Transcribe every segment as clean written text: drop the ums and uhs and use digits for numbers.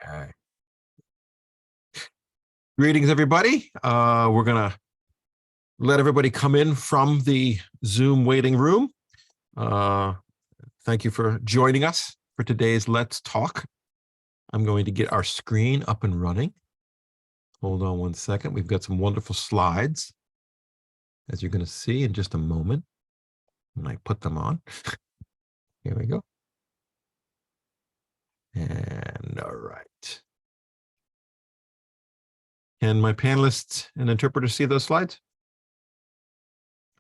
Okay. Greetings, everybody. We're going to let everybody come in from the Zoom waiting room. Thank you for joining us for today's Let's Talk. I'm going to get our screen up and running. Hold on one second. We've got some wonderful slides, as you're going to see in just a moment when I put them on. Here we go. And all right. Can my panelists and interpreters see those slides?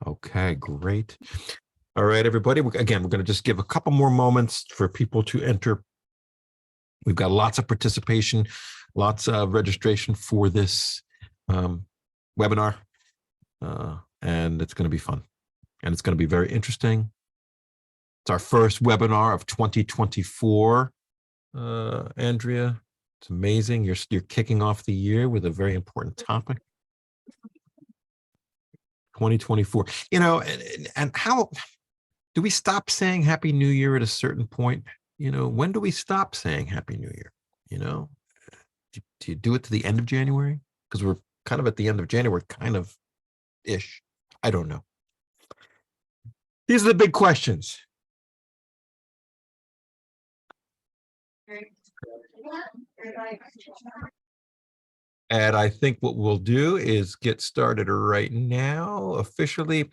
Okay, great. All right, everybody. Again, we're going to just give a couple more moments for people to enter. We've got lots of participation, lots of registration for this webinar, and it's going to be fun. And it's going to be very interesting. It's our first webinar of 2024, Andria. It's amazing. You're kicking off the year with a very important topic. 2024. You know, and how do we stop saying Happy New Year at a certain point? You know, when do we stop saying Happy New Year? You know, do you do it to the end of January? Because we're kind of at the end of January, kind of ish. I don't know. These are the big questions. And I think what we'll do is get started right now officially.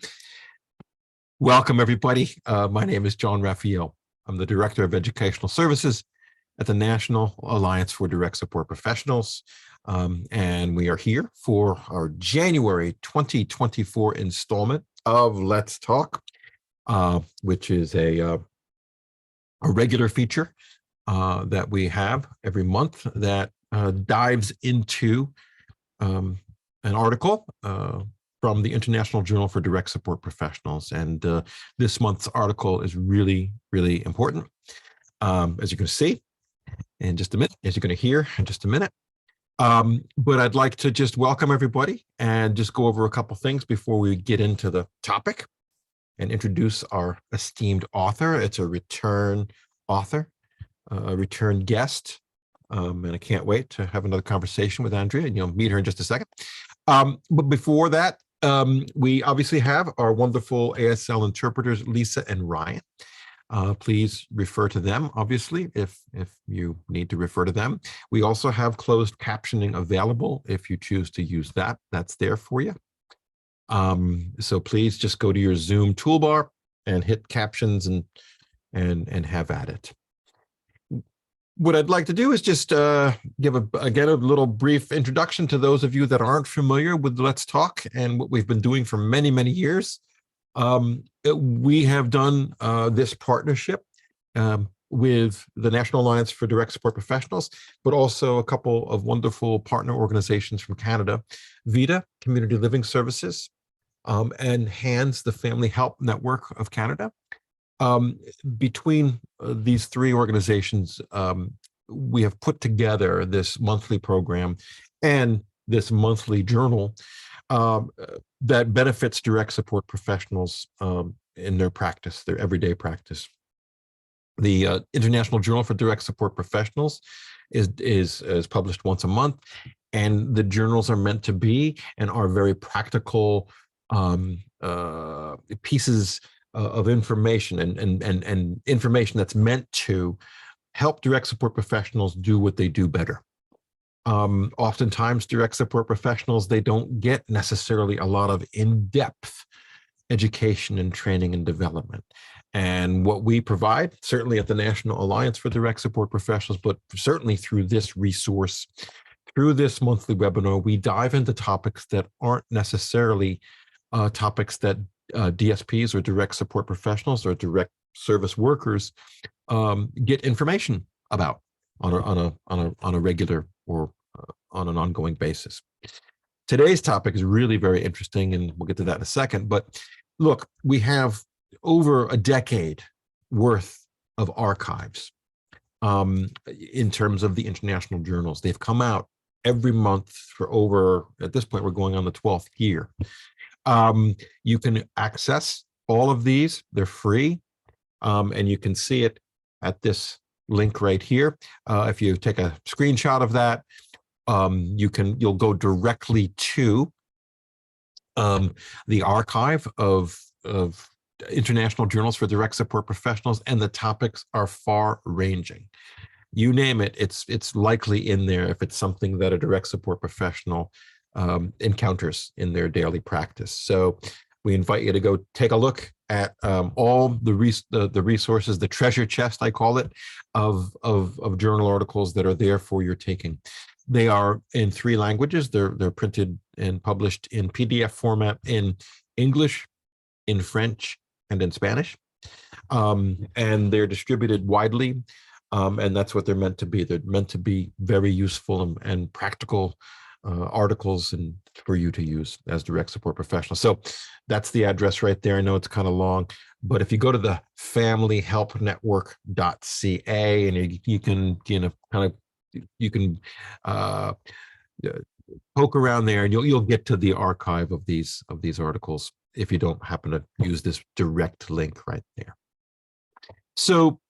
Welcome, everybody. My name is John Raffaele. I'm the Director of Educational Services at the National Alliance for Direct Support Professionals. And we are here for our January 2024 installment of Let's Talk, which is a regular feature that we have every month that dives into an article from the International Journal for Direct Support Professionals. And this month's article is really, really important, as you're going to see in just a minute, as you're going to hear in just a minute. But I'd like to just welcome everybody and just go over a couple things before we get into the topic and introduce our esteemed author. It's a return author, a return guest. And I can't wait to have another conversation with Andria, and you'll meet her in just a second. But before that, we obviously have our wonderful ASL interpreters, Lisa and Ryan. Please refer to them, obviously, if you need to refer to them. We also have closed captioning available if you choose to use that. That's there for you. So please just go to your Zoom toolbar and hit captions and have at it. What I'd like to do is just give again a little brief introduction to those of you that aren't familiar with Let's Talk and what we've been doing for many, many years. We have done this partnership with the National Alliance for Direct Support Professionals, but also a couple of wonderful partner organizations from Canada, VITA, Community Living Services, and HANDS, the Family Help Network of Canada. Between these three organizations, we have put together this monthly program and this monthly journal that benefits direct support professionals in their practice, their everyday practice. The International Journal for Direct Support Professionals is published once a month, and the journals are meant to be and are very practical pieces of information and information that's meant to help direct support professionals do what they do better. Oftentimes, direct support professionals, they don't get necessarily a lot of in-depth education and training and development. And what we provide, certainly at the National Alliance for Direct Support Professionals, but certainly through this resource, through this monthly webinar, we dive into topics that aren't necessarily topics that DSPs or direct support professionals or direct service workers get information about on a regular or on an ongoing basis. Today's topic is really very interesting, and we'll get to that in a second. But look, we have over a decade worth of archives in terms of the international journals. They've come out every month for over, at this point, we're going on the 12th year. You can access all of these. They're free, and you can see it at this link right here. If you take a screenshot of that, you'll go directly to the archive of international journals for direct support professionals, and the topics are far ranging. You name it, it's likely in there if it's something that a direct support professional encounters in their daily practice. So we invite you to go take a look at all the resources, the treasure chest, I call it, of journal articles that are there for your taking. They are in 3 languages. They're printed and published in PDF format in English, in French, and in Spanish. And they're distributed widely. And that's what they're meant to be. They're meant to be very useful and practical articles and for you to use as direct support professionals. So that's the address right there. I know it's kind of long, but if you go to the familyhelpnetwork.ca, and you can poke around there, and you'll get to the archive of these articles if you don't happen to use this direct link right there. So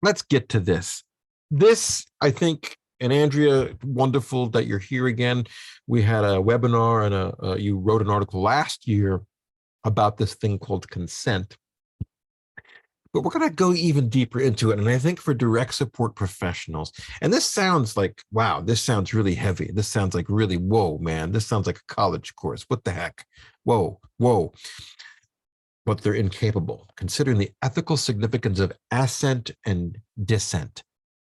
let's get to this. This, I think, and Andria, wonderful that you're here again. We had a webinar and you wrote an article last year about this thing called consent. But we're going to go even deeper into it. And I think for direct support professionals, and this sounds like, wow, this sounds really heavy. This sounds like really, whoa, man, this sounds like a college course. What the heck? Whoa. But they're incapable, considering the ethical significance of assent and dissent.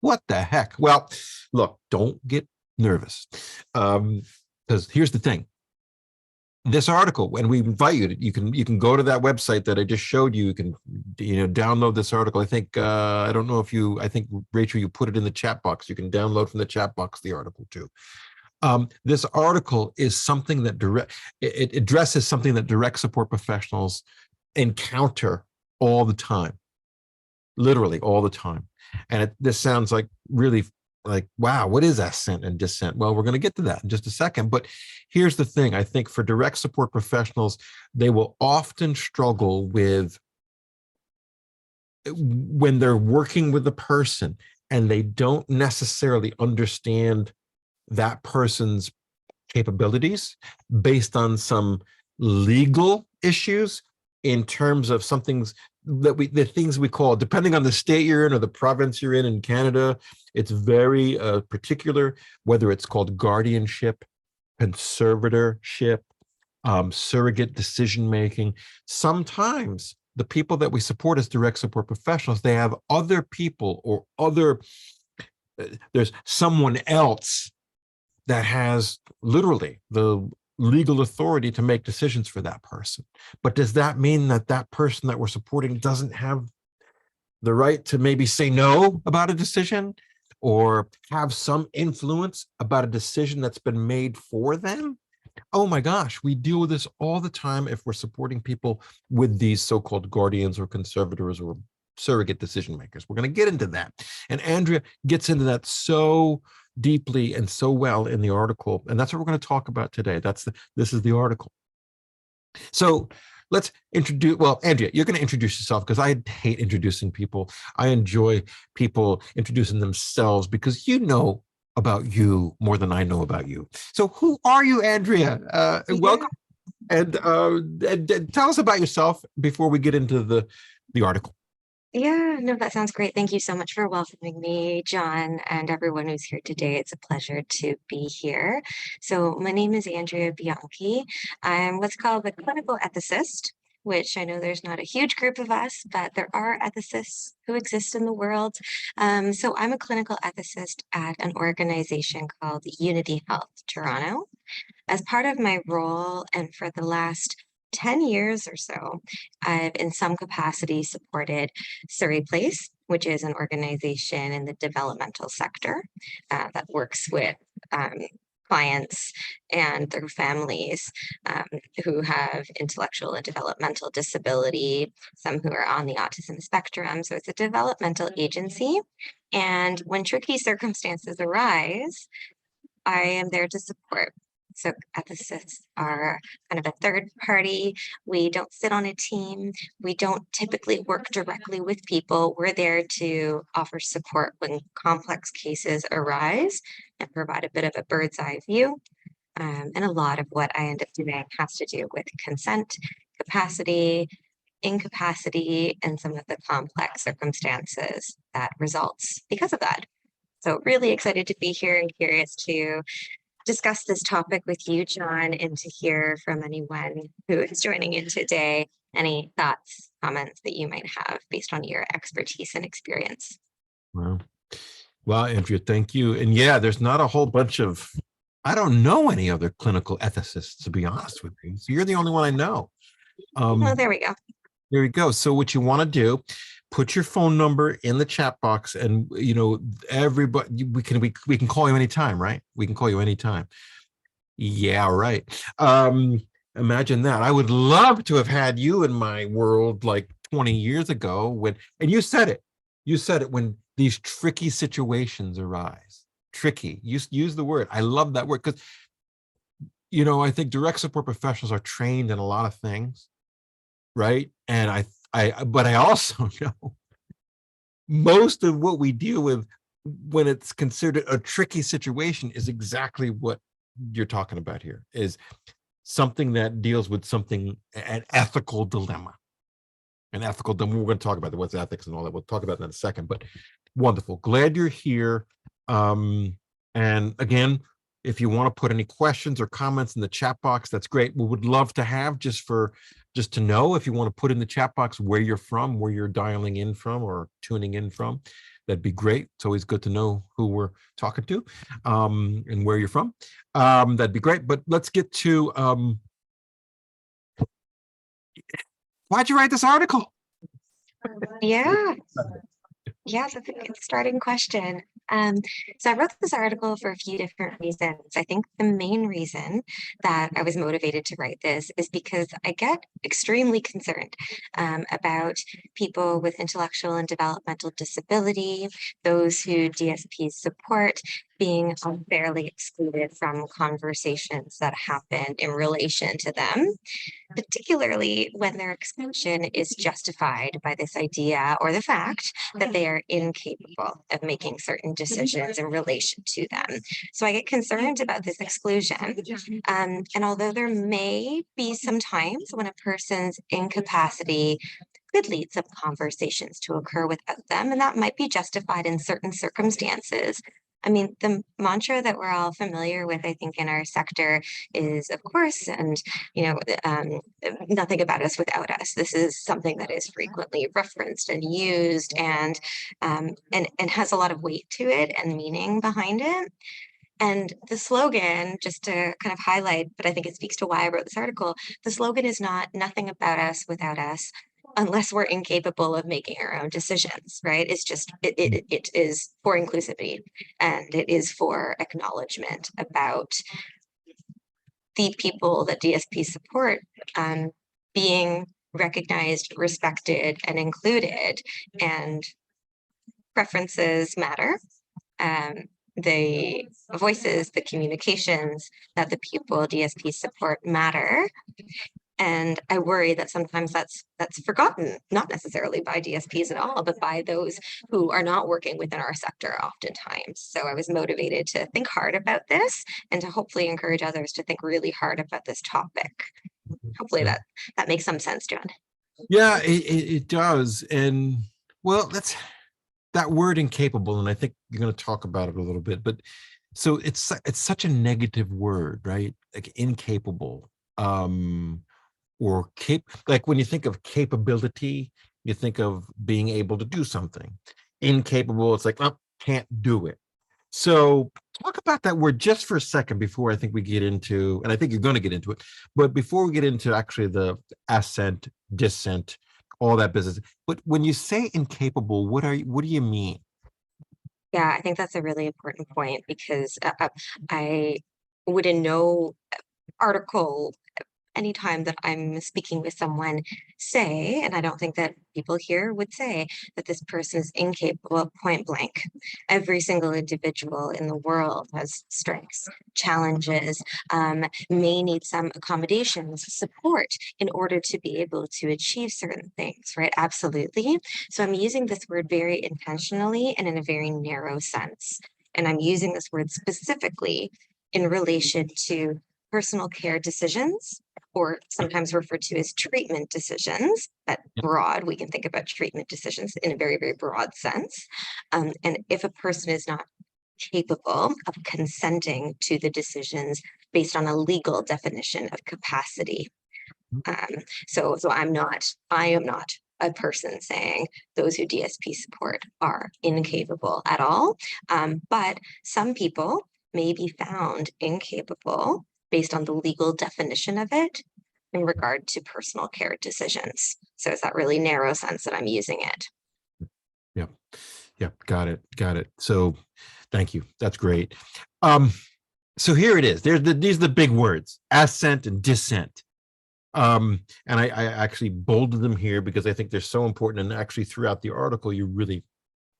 What the heck? Well, look, don't get nervous. Because here's the thing. This article, and we invite you, you can go to that website that I just showed you. You can download this article. I think I don't know if I think Rachel, you put it in the chat box. You can download from the chat box the article too. This article is something that it addresses something that direct support professionals encounter all the time, literally all the time. And this sounds like really like, wow, what is assent and dissent? Well, we're going to get to that in just a second. But here's the thing. I think for direct support professionals, they will often struggle with when they're working with a person and they don't necessarily understand that person's capabilities based on some legal issues in terms of the things we call, depending on the state you're in or the province you're in Canada, it's very particular, whether it's called guardianship, conservatorship, surrogate decision-making. Sometimes the people that we support as direct support professionals, they have other people or there's someone else that has literally the legal authority to make decisions for that person. But does that mean that that person that we're supporting doesn't have the right to maybe say no about a decision or have some influence about a decision that's been made for them? Oh my gosh, we deal with this all the time if we're supporting people with these so-called guardians or conservators or surrogate decision makers. We're going to get into that. And Andria gets into that so deeply and so well in the article. And that's what we're going to talk about today. This is the article. So let's introduce, well, Andria, you're going to introduce yourself because I hate introducing people. I enjoy people introducing themselves because you know about you more than I know about you. So who are you, Andria? Welcome. And tell us about yourself before we get into the article. Yeah, no, that sounds great. Thank you so much for welcoming me, John, and everyone who's here today. It's a pleasure to be here. So my name is Andria Bianchi. I'm what's called the clinical ethicist, which I know there's not a huge group of us, but there are ethicists who exist in the world. So I'm a clinical ethicist at an organization called Unity Health Toronto. As part of my role, and for the last 10 years or so, I've in some capacity supported Surrey Place, which is an organization in the developmental sector that works with clients and their families who have intellectual and developmental disability, some who are on the autism spectrum. So it's a developmental agency. And when tricky circumstances arise, I am there to support. So ethicists are kind of a third party. We don't sit on a team. We don't typically work directly with people. We're there to offer support when complex cases arise and provide a bit of a bird's eye view. And a lot of what I end up doing has to do with consent, capacity, incapacity, and some of the complex circumstances that results because of that. So really excited to be here and curious to discuss this topic with you, John, and to hear from anyone who is joining in today, any thoughts, comments that you might have based on your expertise and experience. Well, Andrea, thank you. And yeah, there's not a whole bunch of, I don't know any other clinical ethicists, to be honest with you. So you're the only one I know. Well, there we go. There you go. So what you want to do, put your phone number in the chat box, and everybody, we can call you anytime, right? We can call you anytime. Yeah, right. Imagine that. I would love to have had you in my world like 20 years ago and you said it when these tricky situations arise. Tricky. Use the word. I love that word because, I think direct support professionals are trained in a lot of things, right? And but I also know most of what we deal with when it's considered a tricky situation is exactly what you're talking about here, is something that deals with an ethical dilemma. We're going to talk about what's ethics and all that. We'll talk about that in a second, but wonderful. Glad you're here. And again, if you want to put any questions or comments in the chat box, that's great. We would love to have just to know, if you want to put in the chat box where you're from, where you're dialing in from or tuning in from, that'd be great. It's always good to know who we're talking to and where you're from. That'd be great. But let's get to, why'd you write this article? Yeah. Yeah, that's a good starting question. So I wrote this article for a few different reasons. I think the main reason that I was motivated to write this is because I get extremely concerned about people with intellectual and developmental disability, those who DSPs support, being unfairly excluded from conversations that happen in relation to them, particularly when their exclusion is justified by this idea or the fact that they are incapable of making certain decisions in relation to them. So I get concerned about this exclusion. And although there may be some times when a person's incapacity could lead some conversations to occur without them, and that might be justified in certain circumstances. I mean, the mantra that we're all familiar with, I think, in our sector is, of course, and nothing about us without us. This is something that is frequently referenced and used, and has a lot of weight to it and meaning behind it. And the slogan, just to kind of highlight, but I think it speaks to why I wrote this article, the slogan is not "nothing about us without us," unless we're incapable of making our own decisions, right? It's just, it is for inclusivity, and it is for acknowledgement about the people that DSP support being recognized, respected, and included, and preferences matter. The voices, the communications that the people DSP support matter. And I worry that sometimes that's forgotten, not necessarily by DSPs at all, but by those who are not working within our sector oftentimes. So I was motivated to think hard about this and to hopefully encourage others to think really hard about this topic. Hopefully that makes some sense, John. Yeah, it does. And well, that's that word incapable, and I think you're going to talk about it a little bit, but so it's such a negative word, right? Like incapable. Or like when you think of capability, you think of being able to do something. Incapable, it's like, oh, can't do it. So talk about that word just for a second before I think we get into, and I think you're going to get into it, but before we get into actually the assent, dissent, all that business. But when you say incapable, what do you mean? Yeah, I think that's a really important point because I would in no article anytime that I'm speaking with someone, say, and I don't think that people here would say that this person is incapable, point blank. Every single individual in the world has strengths, challenges, may need some accommodations, support in order to be able to achieve certain things, right? Absolutely. So I'm using this word very intentionally and in a very narrow sense. And I'm using this word specifically in relation to personal care decisions, or sometimes referred to as treatment decisions. But broad, we can think about treatment decisions in a very, very broad sense. And if a person is not capable of consenting to the decisions based on a legal definition of capacity. So I am not a person saying those who DSP support are incapable at all. But some people may be found incapable based on the legal definition of it in regard to personal care decisions. So it's that really narrow sense that I'm using it. Yeah. Yeah. Got it. Got it. So thank you. That's great. So here it is. These are the big words: assent and dissent. And I actually bolded them here because I think they're so important. And actually throughout the article, you really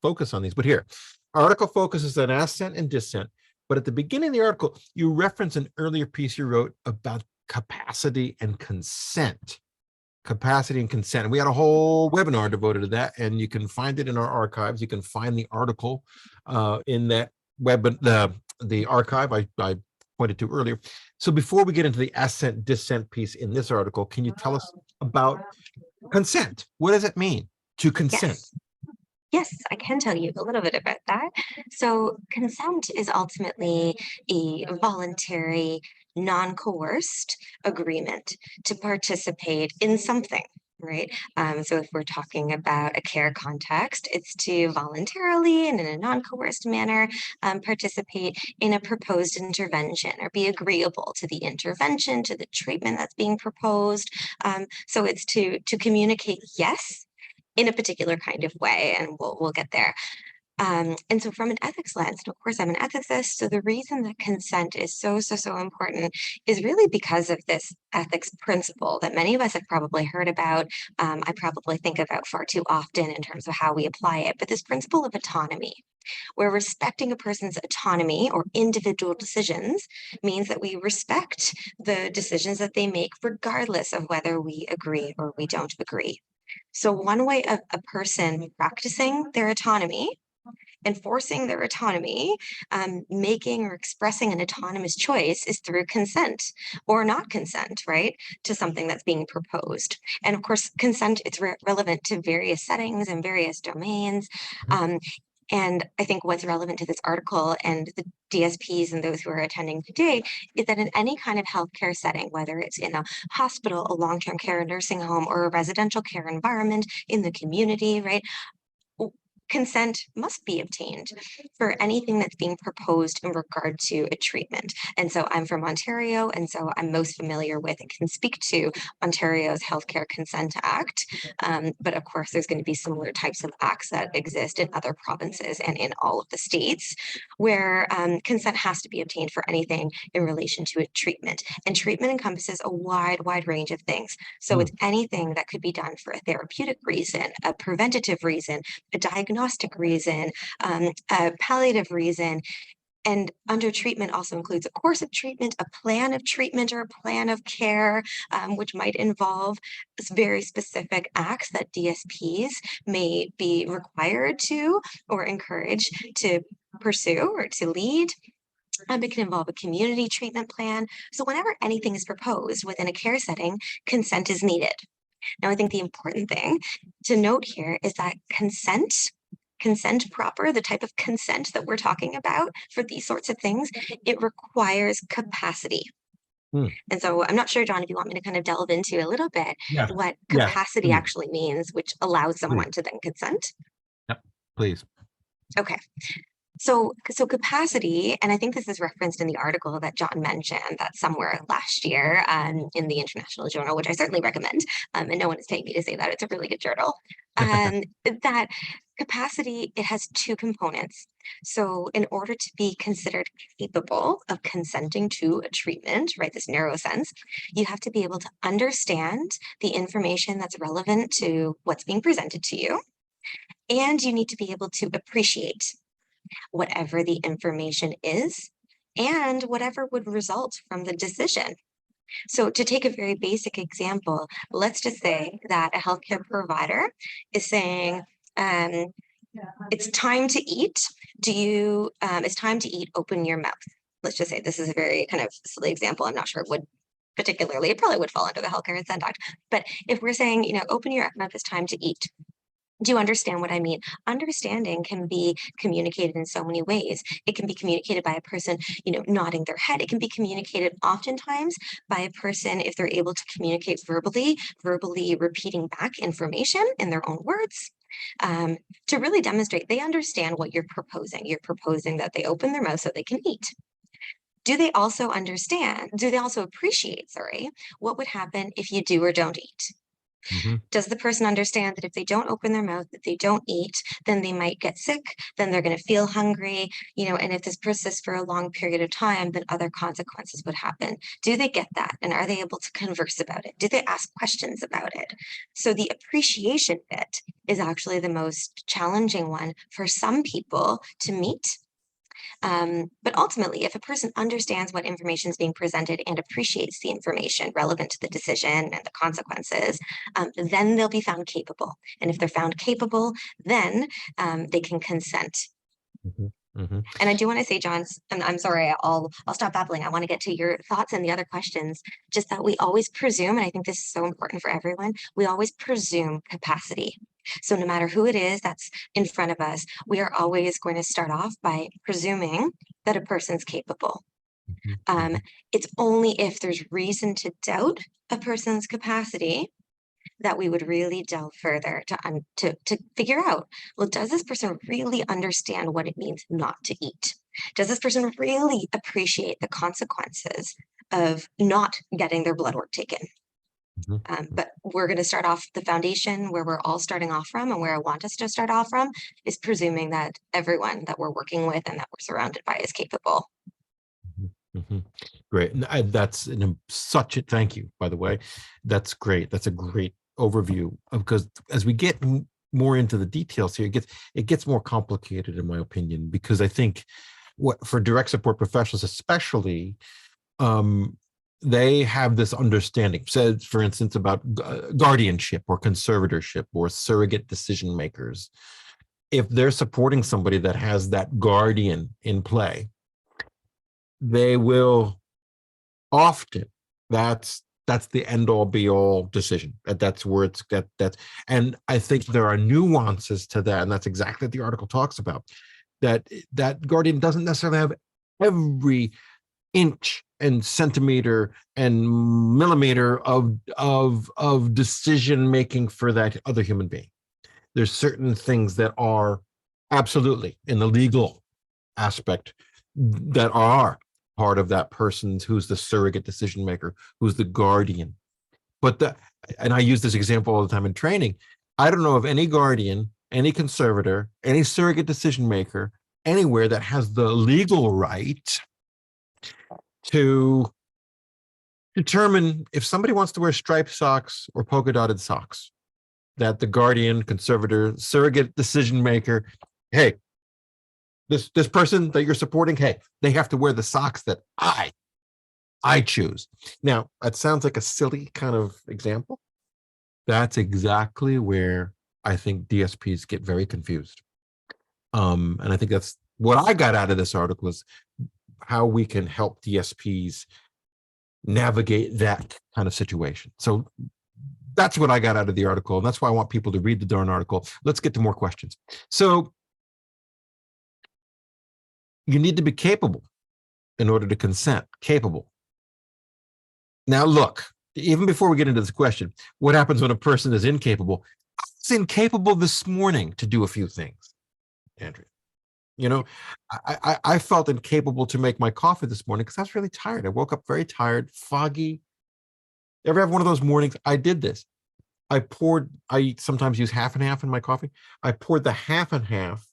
focus on these. But here, article focuses on assent and dissent. But at the beginning of the article, you reference an earlier piece you wrote about capacity and consent. Capacity and consent. And we had a whole webinar devoted to that. And you can find it in our archives. You can find the article in that the archive I pointed to earlier. So before we get into the assent dissent piece in this article, can you tell us about consent? What does it mean to consent? Yes, I can tell you a little bit about that. So consent is ultimately a voluntary, non-coerced agreement to participate in something. Right. So if we're talking about a care context, it's to voluntarily and in a non-coerced manner participate in a proposed intervention or be agreeable to the intervention, to the treatment that's being proposed. So it's to communicate yes in a particular kind of way, and we'll get there. And so from an ethics lens, and of course I'm an ethicist, so the reason that consent is so important is really because of this ethics principle that many of us have probably heard about. I probably think about far too often in terms of how we apply it, but this principle of autonomy, where respecting a person's autonomy or individual decisions means that we respect the decisions that they make regardless of whether we agree or we don't agree. So one way of a person practicing their autonomy, enforcing their autonomy, making or expressing an autonomous choice is through consent or not consent, right, to something that's being proposed. And of course, consent is relevant to various settings and various domains. And I think what's relevant to this article and the DSPs and those who are attending today is that in any kind of healthcare setting, whether it's in a hospital, a long-term care, nursing home, or a residential care environment in the community, right, consent must be obtained for anything that's being proposed in regard to a treatment. And so I'm from Ontario, and so I'm most familiar with and can speak to Ontario's Healthcare Consent Act. But of course, there's going to be similar types of acts that exist in other provinces and in all of the states where consent has to be obtained for anything in relation to a treatment. And treatment encompasses a wide range of things. So it's anything that could be done for a therapeutic reason, a preventative reason, a diagnostic reason, a palliative reason. And under treatment also includes a course of treatment, a plan of treatment, or a plan of care, which might involve very specific acts that DSPs may be required to or encouraged to pursue or to lead. It can involve a community treatment plan. So whenever anything is proposed within a care setting, consent is needed. Now, I think the important thing to note here is that consent proper, the type of consent that we're talking about for these sorts of things, it requires capacity. And so I'm not sure, John, if you want me to kind of delve into a little bit what capacity actually means, which allows someone to then consent. Yep, please. Okay. So capacity, and I think this is referenced in the article that John mentioned that's somewhere last year in the International Journal, which I certainly recommend. And no one is paying me to say that. It's a really good journal. That capacity, it has two components. So in order to be considered capable of consenting to a treatment, right, this narrow sense, you have to be able to understand the information that's relevant to what's being presented to you. And you need to be able to appreciate whatever the information is and whatever would result from the decision. So to take a very basic example, let's just say that a healthcare provider is saying, it's time to eat. It's time to eat, open your mouth. Let's just say this is a very kind of silly example. I'm not sure it would particularly, it probably would fall under the Healthcare Consent Act. But if we're saying, open your mouth, it's time to eat. Do you understand what I mean? Understanding can be communicated in so many ways. It can be communicated by a person, nodding their head. It can be communicated oftentimes by a person, if they're able to communicate verbally repeating back information in their own words. To really demonstrate they understand what you're proposing. You're proposing that they open their mouth so they can eat. Do they also appreciate, what would happen if you do or don't eat? Mm-hmm. Does the person understand that if they don't open their mouth, that they don't eat, then they might get sick, then they're going to feel hungry, and if this persists for a long period of time, then other consequences would happen. Do they get that? And are they able to converse about it? Do they ask questions about it? So the appreciation bit is actually the most challenging one for some people to meet. But ultimately, if a person understands what information is being presented and appreciates the information relevant to the decision and the consequences, then they'll be found capable. And if they're found capable, then they can consent. Mm-hmm. Mm-hmm. And I do want to say, John, and I'm sorry, I'll stop babbling. I want to get to your thoughts and the other questions. Just that we always presume, and I think this is so important for everyone, we always presume capacity. So no matter who it is that's in front of us, we are always going to start off by presuming that a person's capable. Mm-hmm. It's only if there's reason to doubt a person's capacity that we would really delve further to figure out, well, does this person really understand what it means not to eat? Does this person really appreciate the consequences of not getting their blood work taken? But we're going to start off the foundation where we're all starting off from, and where I want us to start off from is presuming that everyone that we're working with and that we're surrounded by is capable. Mm-hmm. Great. And that's such a thank you, by the way. That's great. That's a great overview, because as we get more into the details here, it gets more complicated, in my opinion, because I think for direct support professionals, especially, they have this understanding, said, for instance, about guardianship or conservatorship or surrogate decision makers. If they're supporting somebody that has that guardian in play, they will often, that's the end all be all decision. That's where it's that. And I think there are nuances to that. And that's exactly what the article talks about, that guardian doesn't necessarily have every inch and centimeter and millimeter of decision making for that other human being. There's certain things that are absolutely in the legal aspect that are part of that person's, who's the surrogate decision maker, who's the guardian. But and I use this example all the time in training, I don't know of any guardian, any conservator, any surrogate decision maker anywhere that has the legal right to determine if somebody wants to wear striped socks or polka dotted socks, that the guardian, conservator, surrogate decision maker, hey, this person that you're supporting, hey, they have to wear the socks that I choose. Now, that sounds like a silly kind of example. That's exactly where I think DSPs get very confused. And I think that's what I got out of this article, is how we can help DSPs navigate that kind of situation. So that's what I got out of the article. And that's why I want people to read the darn article. Let's get to more questions. So you need to be capable in order to consent. Capable. Now, look, even before we get into this question, what happens when a person is incapable? I was incapable this morning to do a few things, Andrea. You know, I felt incapable to make my coffee this morning because I was really tired. I woke up very tired, foggy. Ever have one of those mornings? I did this. I sometimes use half and half in my coffee. I poured the half and half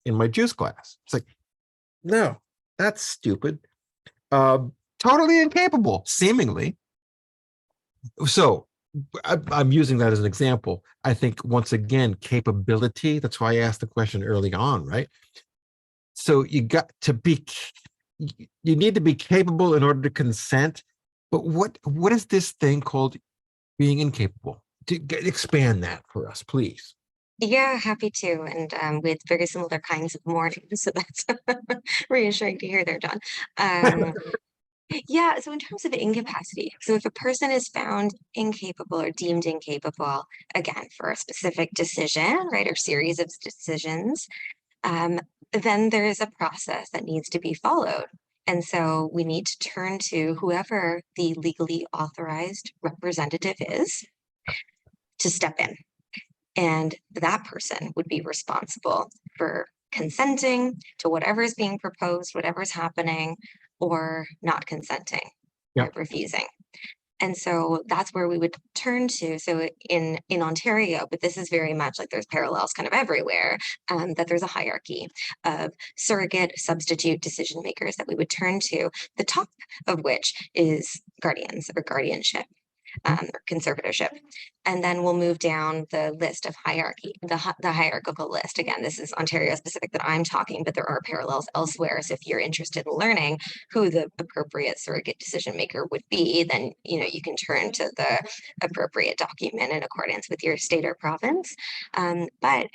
in my juice glass. It's like, no, that's stupid. Totally incapable, seemingly. So I'm using that as an example. I think once again, capability. That's why I asked the question early on, right? So you got to be, you need to be capable in order to consent. But what is this thing called being incapable? Expand that for us, please. Yeah, happy to. And with very similar kinds of mornings. So that's reassuring to hear there, John. Um, yeah, so in terms of incapacity, so if a person is found incapable or deemed incapable, again, for a specific decision, right, or series of decisions, um, then there is a process that needs to be followed. And so we need to turn to whoever the legally authorized representative is to step in. And that person would be responsible for consenting to whatever is being proposed, whatever is happening, or not consenting, Yeah. right, refusing. And so that's where we would turn to. So in Ontario, but this is very much like there's parallels kind of everywhere, that there's a hierarchy of surrogate substitute decision makers that we would turn to, the top of which is guardians or guardianship. Or conservatorship. And then we'll move down the list of hierarchy, the hierarchical list. Again, this is Ontario specific that I'm talking, but there are parallels elsewhere. So if you're interested in learning who the appropriate surrogate decision maker would be, then you can turn to the appropriate document in accordance with your state or province. But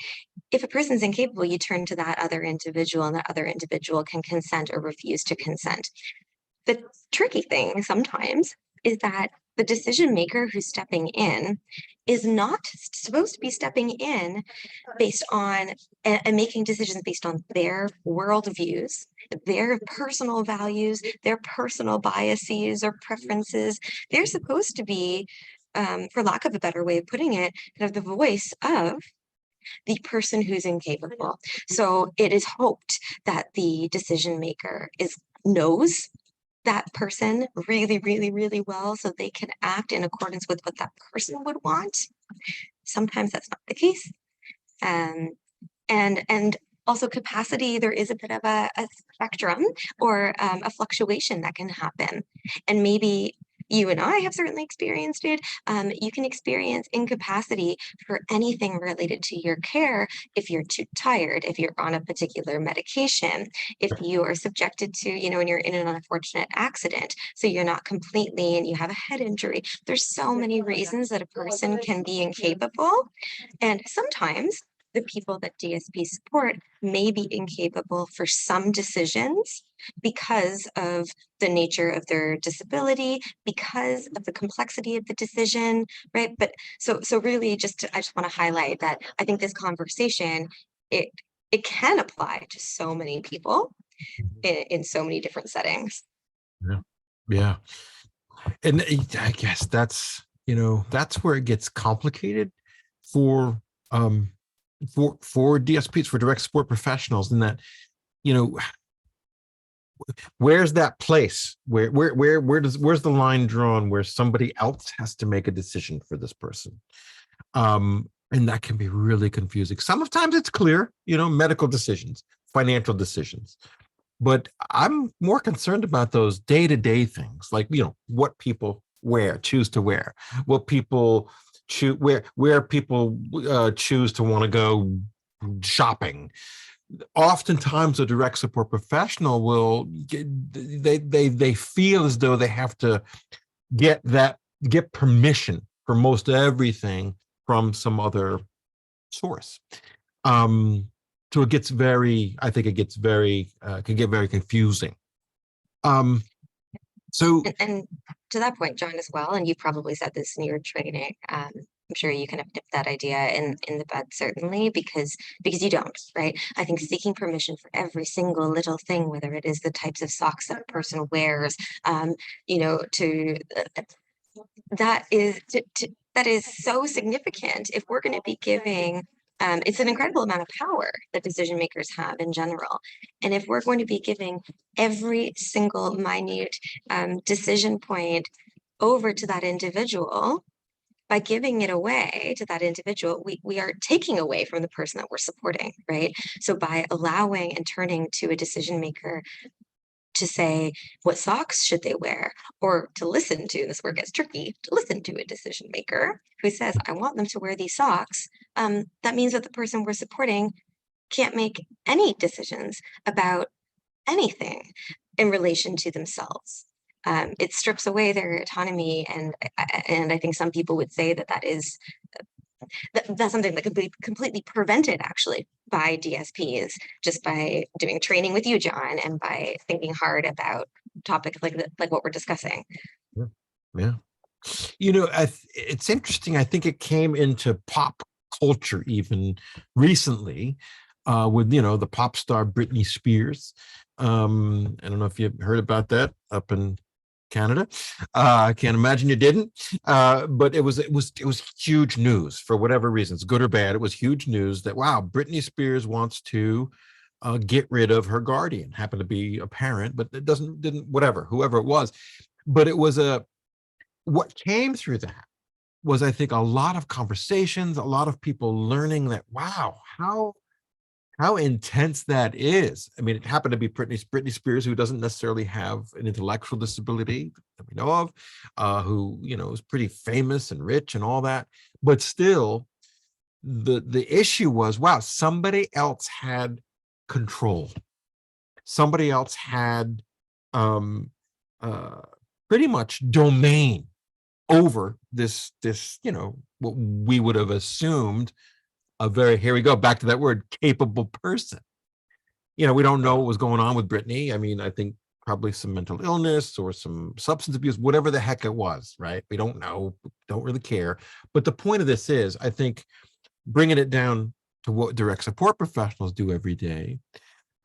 if a person's incapable, you turn to that other individual, and that other individual can consent or refuse to consent. The tricky thing sometimes is that the decision maker who's stepping in is not supposed to be stepping in based on and making decisions based on their worldviews, their personal values, their personal biases or preferences. They're supposed to be, for lack of a better way of putting it, kind of the voice of the person who's incapable. So it is hoped that the decision maker knows that person really, really, really well so they can act in accordance with what that person would want. Sometimes that's not the case. And also capacity, there is a bit of a spectrum or a fluctuation that can happen. And maybe you and I have certainly experienced it. You can experience incapacity for anything related to your care if you're too tired, if you're on a particular medication, if you are subjected to, and you're in an unfortunate accident, so you're not completely and you have a head injury. There's so many reasons that a person can be incapable. And sometimes the people that DSP support may be incapable for some decisions because of the nature of their disability, because of the complexity of the decision, right? But so really I just want to highlight that I think this conversation, it can apply to so many people in so many different settings. Yeah. Yeah. And I guess that's where it gets complicated for DSPs, for direct support professionals, in that where's that place where's the line drawn where somebody else has to make a decision for this person, and that can be really confusing. Sometimes it's clear, medical decisions, financial decisions, but I'm more concerned about those day-to-day things, like what people choose to wear, what people choose, where people choose to want to go shopping. Oftentimes a direct support professional will they feel as though they have to get permission for most everything from some other source. So it gets very, I think it gets very, can get very confusing. So and to that point, John, as well, and you probably said this in your training, I'm sure you kind of nip that idea in the bud, certainly, because you don't, right? I think seeking permission for every single little thing, whether it is the types of socks that a person wears, to that is so significant if we're going to be giving It's an incredible amount of power that decision makers have in general. And if we're going to be giving every single minute decision point over to that individual, by giving it away to that individual, we are taking away from the person that we're supporting, right? So by allowing and turning to a decision maker to say what socks should they wear, or to listen to, this where it gets tricky, to listen to a decision maker who says, I want them to wear these socks, that means that the person we're supporting can't make any decisions about anything in relation to themselves. It strips away their autonomy, and I think some people would say that that's something that could be completely prevented actually by DSPs, just by doing training with you, John, and by thinking hard about topics like what we're discussing. Yeah. It's interesting. I think it came into pop culture even recently with, the pop star Britney Spears. I don't know if you've heard about that up in Canada. I can't imagine you didn't. But it was huge news for whatever reasons, good or bad. It was huge news that, wow, Britney Spears wants to get rid of her guardian. Happened to be a parent, but it didn't, whatever, whoever it was. But it was what came through that was, I think, a lot of conversations, a lot of people learning that, wow, how intense that is. I mean, it happened to be Britney Spears, who doesn't necessarily have an intellectual disability that we know of, who, is pretty famous and rich and all that. But still, the issue was, wow, somebody else had control. Somebody else had pretty much domain over this, what we would have assumed here we go, back to that word, capable person. We don't know what was going on with Britney. I mean, I think probably some mental illness or some substance abuse, whatever the heck it was, right? We don't know, don't really care. But the point of this is, I think, bringing it down to what direct support professionals do every day,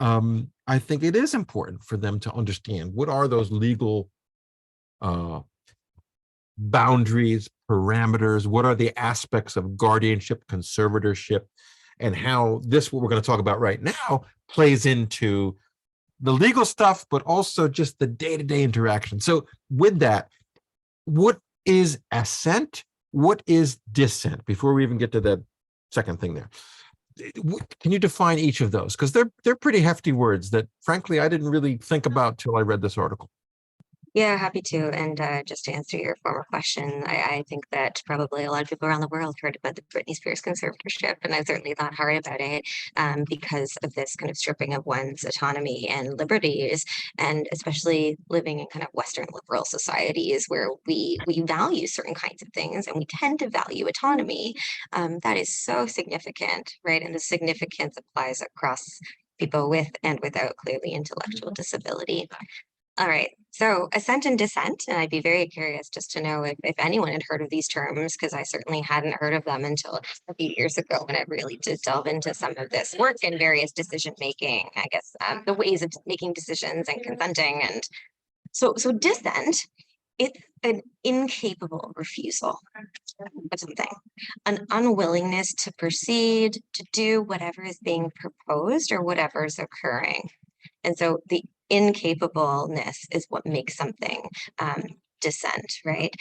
I think it is important for them to understand what are those legal boundaries, parameters, what are the aspects of guardianship, conservatorship, and how this, what we're going to talk about right now, plays into the legal stuff, but also just the day-to-day interaction. So with that, what is assent? What is dissent? Before we even get to that second thing there, can you define each of those? Because they're pretty hefty words that, frankly, I didn't really think about till I read this article. Yeah, happy to. And just to answer your former question, I think that probably a lot of people around the world heard about the Britney Spears conservatorship, and I've certainly thought hard about it because of this kind of stripping of one's autonomy and liberties, and especially living in kind of Western liberal societies where we value certain kinds of things and we tend to value autonomy. That is so significant, right? And the significance applies across people with and without clearly intellectual disability. All right, so assent and dissent, and I'd be very curious just to know if anyone had heard of these terms, because I certainly hadn't heard of them until a few years ago when I really did delve into some of this work in various decision making, I guess, the ways of making decisions and consenting. And so dissent, it's an incapable refusal of something, an unwillingness to proceed, to do whatever is being proposed or whatever is occurring. And so the incapableness is what makes something dissent, right?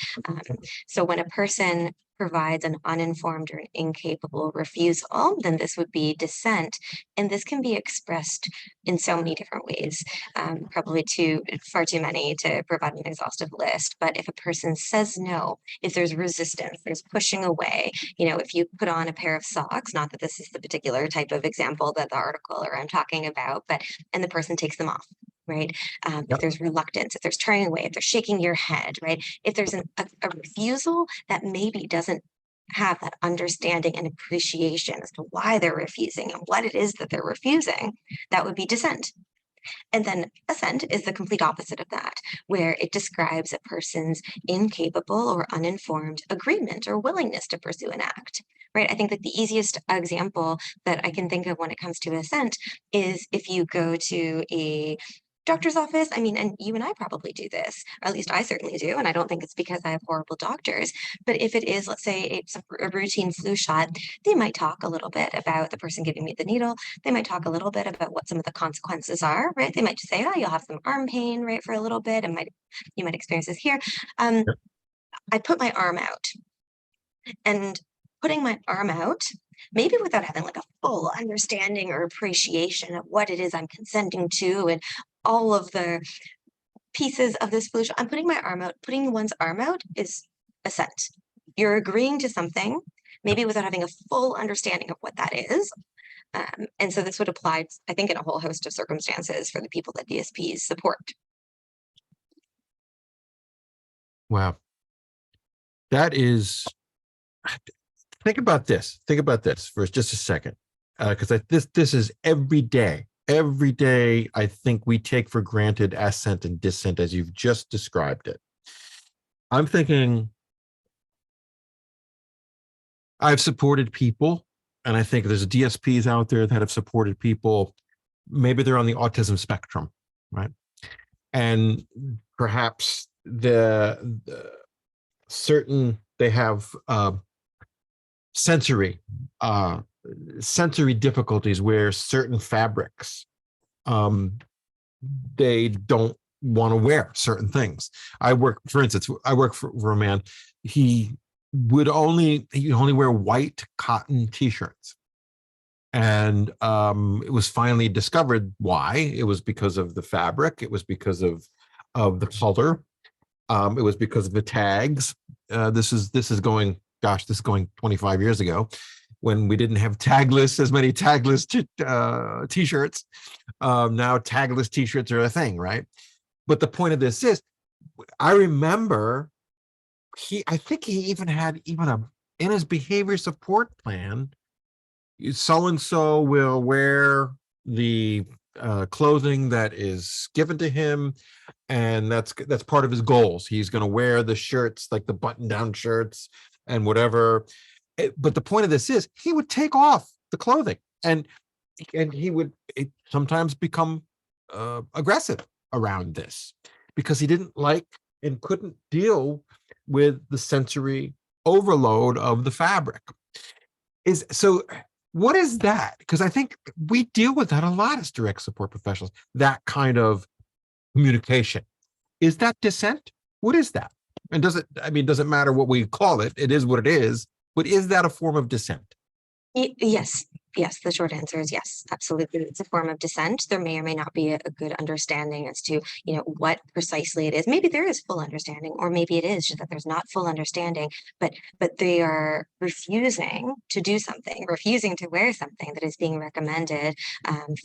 So when a person provides an uninformed or an incapable refusal, then this would be dissent. And this can be expressed in so many different ways, probably far too many to provide an exhaustive list. But if a person says no, if there's resistance, there's pushing away, if you put on a pair of socks, not that this is the particular type of example that the article or I'm talking about, and the person takes them off, right? If there's reluctance, if there's turning away, if they're shaking your head, right? If there's a refusal that maybe doesn't have that understanding and appreciation as to why they're refusing and what it is that they're refusing, that would be dissent. And then assent is the complete opposite of that, where it describes a person's incapable or uninformed agreement or willingness to pursue an act, right? I think that the easiest example that I can think of when it comes to assent is if you go to a doctor's office, I mean, and you and I probably do this, or at least I certainly do, and I don't think it's because I have horrible doctors, but if it is, let's say it's a routine flu shot, they might talk a little bit about the person giving me the needle. They might talk a little bit about what some of the consequences are, right? They might just say, oh, you'll have some arm pain, right, for a little bit, and you might experience this here. Yep. I put my arm out, and putting my arm out, maybe without having like a full understanding or appreciation of what it is I'm consenting to and all of the pieces of this flu shot, I'm putting my arm out. Putting one's arm out is assent. You're agreeing to something, maybe without having a full understanding of what that is. And so this would apply, I think, in a whole host of circumstances for the people that DSPs support. Wow. That is, think about this. Think about this for just a second. Because this is every day. Every day, I think we take for granted assent and dissent as you've just described it. I'm thinking I've supported people, and I think there's DSPs out there that have supported people. Maybe they're on the autism spectrum, right? And perhaps they have sensory difficulties where certain fabrics they don't want to wear certain things. For instance, I work for a man. He only wear white cotton t-shirts. And it was finally discovered why. It was because of the fabric. It was because of the color. It was because of the tags. This is going 25 years ago, when we didn't have as many tagless t-shirts. Now tagless t-shirts are a thing, right? But the point of this is, I remember I think he even had in his behavior support plan, so-and-so will wear the clothing that is given to him, and that's part of his goals. He's going to wear the shirts, like the button-down shirts and whatever. But the point of this is, he would take off the clothing, and he would sometimes become aggressive around this, because he didn't like and couldn't deal with the sensory overload of the fabric. What is that? Because I think we deal with that a lot as direct support professionals, that kind of communication. Is that dissent? What is that? And does it matter what we call it? It is what it is. But is that a form of dissent? Yes. Yes, the short answer is yes, absolutely. It's a form of dissent. There may or may not be a good understanding as to, what precisely it is. Maybe there is full understanding, or maybe it is just that there's not full understanding, but they are refusing to do something, refusing to wear something that is being recommended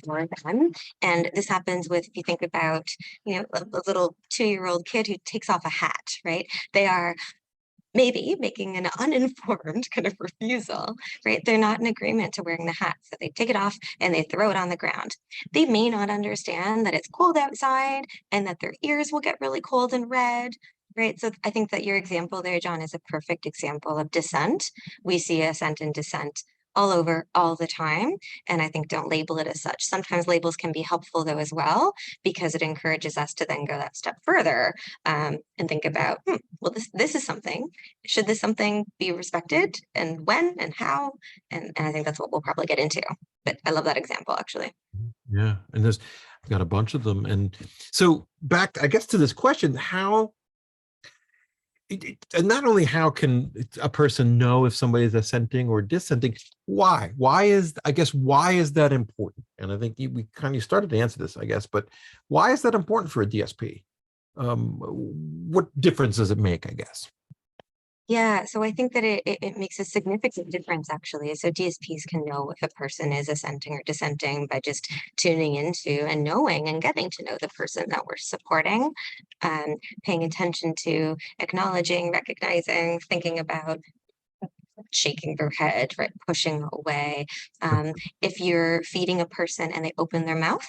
for them. And this happens with, if you think about, a little 2-year-old kid who takes off a hat, right? They are maybe making an uninformed kind of refusal, right? They're not in agreement to wearing the hat. So they take it off and they throw it on the ground. They may not understand that it's cold outside and that their ears will get really cold and red, right? So I think that your example there, John, is a perfect example of dissent. We see assent and dissent all over all the time. And I think don't label it as such. Sometimes labels can be helpful though as well, because it encourages us to then go that step further and think about, well, this is something. Should this something be respected, and when and how? And I think that's what we'll probably get into. But I love that example, actually. Yeah, and I've got a bunch of them. And so back, I guess, to this question, and not only how can a person know if somebody is assenting or dissenting, why is that important? And I think we kind of started to answer this, I guess, but why is that important for a DSP? What difference does it make, I guess? Yeah, so I think that it makes a significant difference, actually. So DSPs can know if a person is assenting or dissenting by just tuning into and knowing and getting to know the person that we're supporting, paying attention to, acknowledging, recognizing, thinking about, shaking their head, right, pushing away. If you're feeding a person and they open their mouth,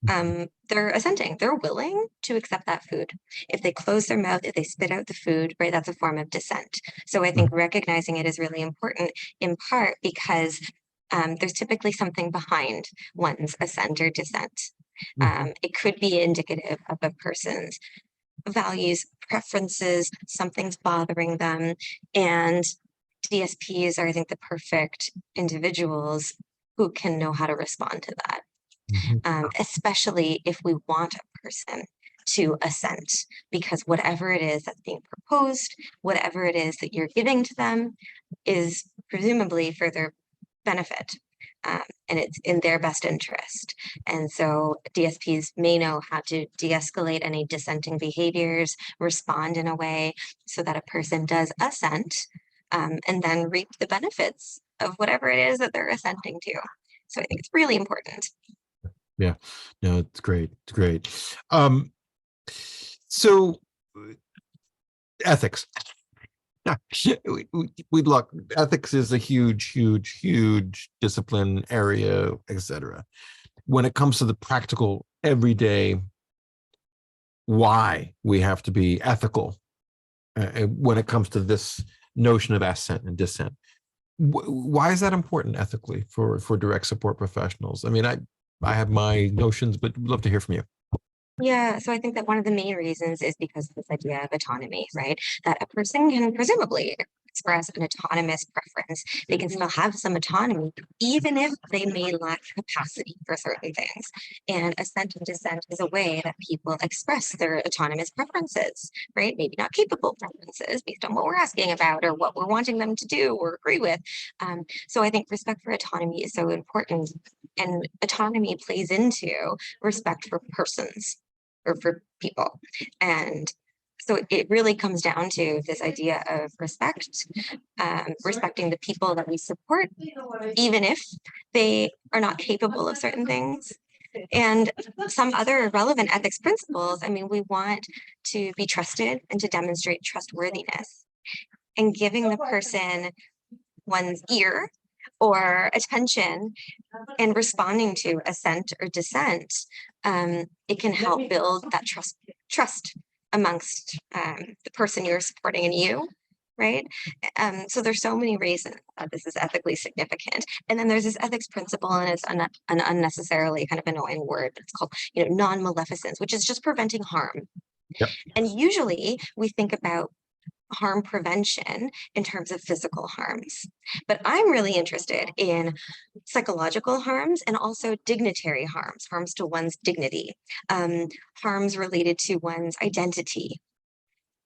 they're assenting, they're willing to accept that food. If they close their mouth, if they spit out the food, right, that's a form of dissent. So I think recognizing it is really important, in part because there's typically something behind one's assent or dissent. Mhm. It could be indicative of a person's values, preferences, something's bothering them. And DSPs are, I think, the perfect individuals who can know how to respond to that, Mhm. especially if we want a person to assent, because whatever it is that's being proposed, whatever it is that you're giving to them is presumably for their benefit. And it's in their best interest. And so DSPs may know how to de-escalate any dissenting behaviors, respond in a way so that a person does assent, and then reap the benefits of whatever it is that they're assenting to. So I think it's really important. Yeah, no, it's great. It's great. So ethics. We look, ethics is a huge discipline area, etc. When it comes to the practical, everyday, why we have to be ethical when it comes to this notion of assent and dissent. Why is that important ethically for direct support professionals? I mean, I have my notions, but would love to hear from you. Yeah, so I think that one of the main reasons is because of this idea of autonomy, right? That a person can presumably express an autonomous preference. They can still have some autonomy, even if they may lack capacity for certain things. And assent and dissent is a way that people express their autonomous preferences, right? Maybe not capable preferences based on what we're asking about or what we're wanting them to do or agree with. So I think respect for autonomy is so important. And autonomy plays into respect for persons or for people. And so it really comes down to this idea of respect, respecting the people that we support, even if they are not capable of certain things. And some other relevant ethics principles, I mean, we want to be trusted and to demonstrate trustworthiness. And giving the person one's ear or attention and responding to assent or dissent, it can help build that trust amongst the person you're supporting and you, right? So there's so many reasons that this is ethically significant. And then there's this ethics principle, and it's an unnecessarily kind of annoying word. It's called, non-maleficence, which is just preventing harm. Yep. And usually we think about harm prevention in terms of physical harms. But I'm really interested in psychological harms and also dignitary harms, harms to one's dignity, harms related to one's identity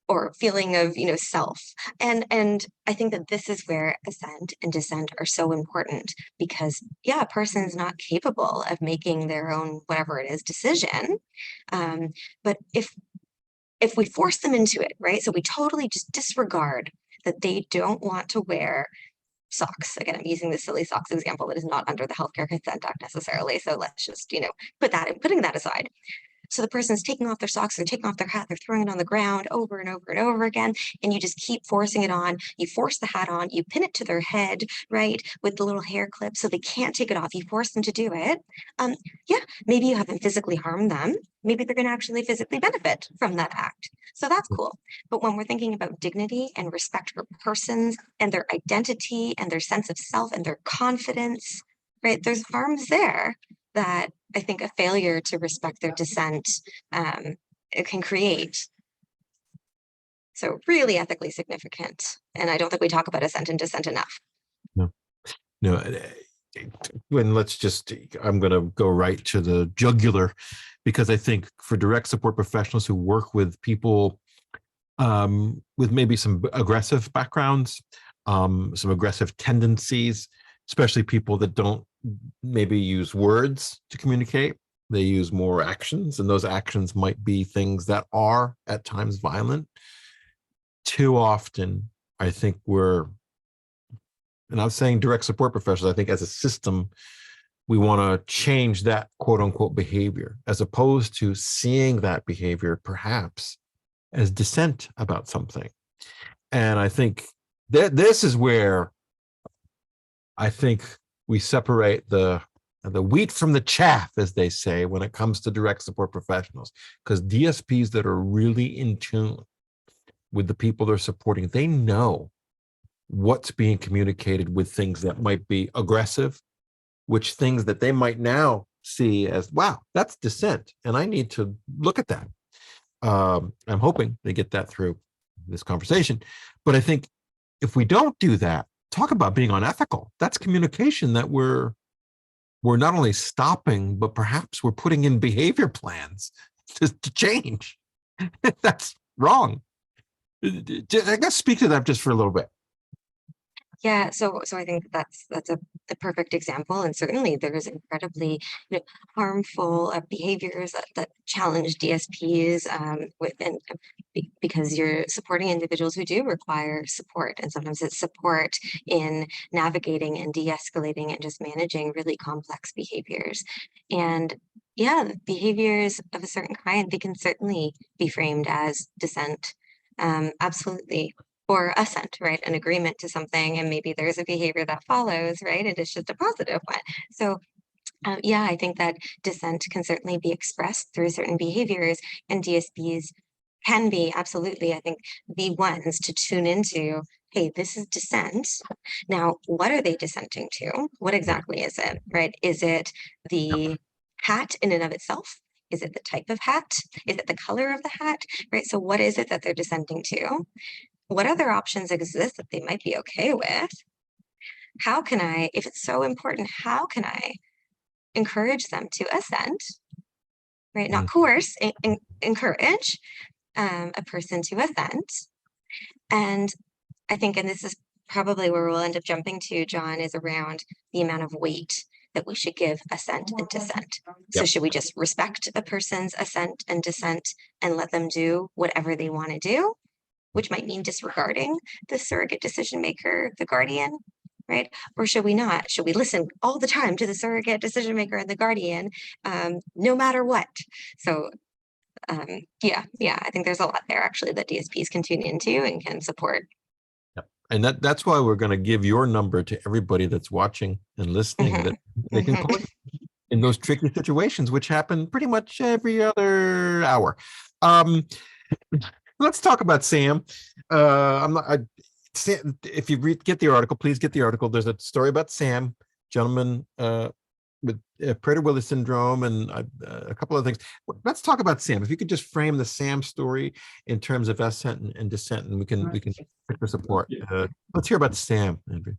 or feeling of self. And I think that this is where assent and dissent are so important, because a person's not capable of making their own whatever it is decision. But if we force them into it, right? So we totally just disregard that they don't want to wear socks. Again, I'm using the silly socks example that is not under the Healthcare Consent Act necessarily. So let's just, putting that aside. So the person's taking off their socks, they're taking off their hat, they're throwing it on the ground over and over and over again. And you just keep forcing it on. You force the hat on, you pin it to their head, right? With the little hair clip so they can't take it off. You force them to do it. Maybe you haven't physically harmed them. Maybe they're going to actually physically benefit from that act. So that's cool. But when we're thinking about dignity and respect for persons and their identity and their sense of self and their confidence, right? There's harms there that I think a failure to respect their dissent it can create. So really ethically significant. And I don't think we talk about assent and dissent enough. No, when I'm going to go right to the jugular, because I think for direct support professionals who work with people with maybe some aggressive backgrounds, some aggressive tendencies, especially people that don't maybe use words to communicate, they use more actions, and those actions might be things that are at times violent. Too often, I think and I'm saying direct support professionals, I think as a system, we want to change that quote unquote behavior, as opposed to seeing that behavior perhaps as dissent about something. And I think that this is where I think we separate the wheat from the chaff, as they say, when it comes to direct support professionals, because DSPs that are really in tune with the people they're supporting, they know what's being communicated with things that might be aggressive which things that they might now see as, wow, that's dissent, and I need to look at that. I'm hoping they get that through this conversation. But I think if we don't do that, talk about being unethical. That's communication that we're not only stopping, but perhaps we're putting in behavior plans to change. That's wrong. I guess speak to that just for a little bit. Yeah, so I think that's a perfect example, and certainly there is incredibly harmful behaviors that challenge DSPs because you're supporting individuals who do require support, and sometimes it's support in navigating and de-escalating and just managing really complex behaviors. And yeah, behaviors of a certain kind, they can certainly be framed as dissent. Absolutely. Or assent, right? An agreement to something, and maybe there's a behavior that follows, right? And it's just a positive one. So yeah, I think that dissent can certainly be expressed through certain behaviors, and DSPs can be absolutely, I think, the ones to tune into, hey, this is dissent. Now, what are they dissenting to? What exactly is it, right? Is it the hat in and of itself? Is it the type of hat? Is it the color of the hat, right? So what is it that they're dissenting to? What other options exist that they might be okay with? How can I, if it's so important, how can I encourage them to assent, right? Not coerce, encourage a person to assent. And I think, and this is probably where we'll end up jumping to, John, is around the amount of weight that we should give assent and dissent. So Yep. should we just respect a person's assent and dissent and let them do whatever they want to do, which might mean disregarding the surrogate decision maker, the guardian, right? Or should we not? Should we listen all the time to the surrogate decision maker and the guardian, no matter what? So yeah, I think there's a lot there actually that DSPs can tune into and can support. Yep. And that's why we're going to give your number to everybody that's watching and listening, that they can call in those tricky situations, which happen pretty much every other hour. Let's talk about Sam. If you get the article, please get the article. There's a story about Sam, gentleman with Prader-Willi syndrome, and a couple of things. Let's talk about Sam. If you could just frame the Sam story in terms of assent and dissent, and we can pick this apart. Let's hear about Sam, Andrea.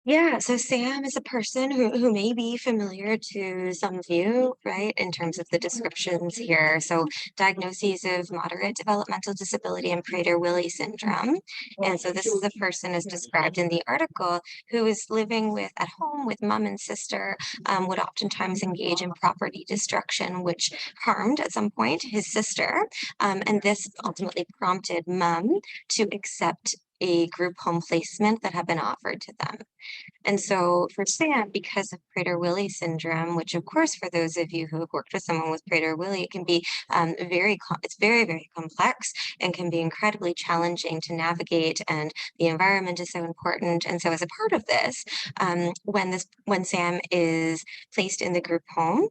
Yeah, so Sam is a person who may be familiar to some of you, right, in terms of the descriptions here. So diagnoses of moderate developmental disability and Prader-Willi syndrome. And so this is a person as described in the article who is living at home with mom and sister, would oftentimes engage in property destruction, which harmed at some point his sister. And this ultimately prompted mom to accept a group home placement that had been offered to them. And so for Sam, because of Prader-Willi syndrome, which of course, for those of you who have worked with someone with Prader-Willi, it can be it's very, very complex and can be incredibly challenging to navigate, and the environment is so important. And so as a part of this, when Sam is placed in the group home,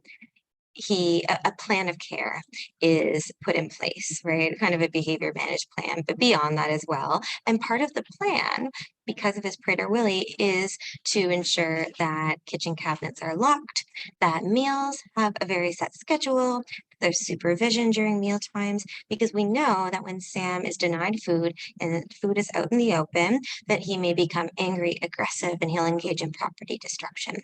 a plan of care is put in place, right? Kind of a behavior managed plan, but beyond that as well. And part of the plan, because of his Prader-Willi, is to ensure that kitchen cabinets are locked, that meals have a very set schedule, there's supervision during meal times, because we know that when Sam is denied food and food is out in the open, that he may become angry, aggressive, and he'll engage in property destruction.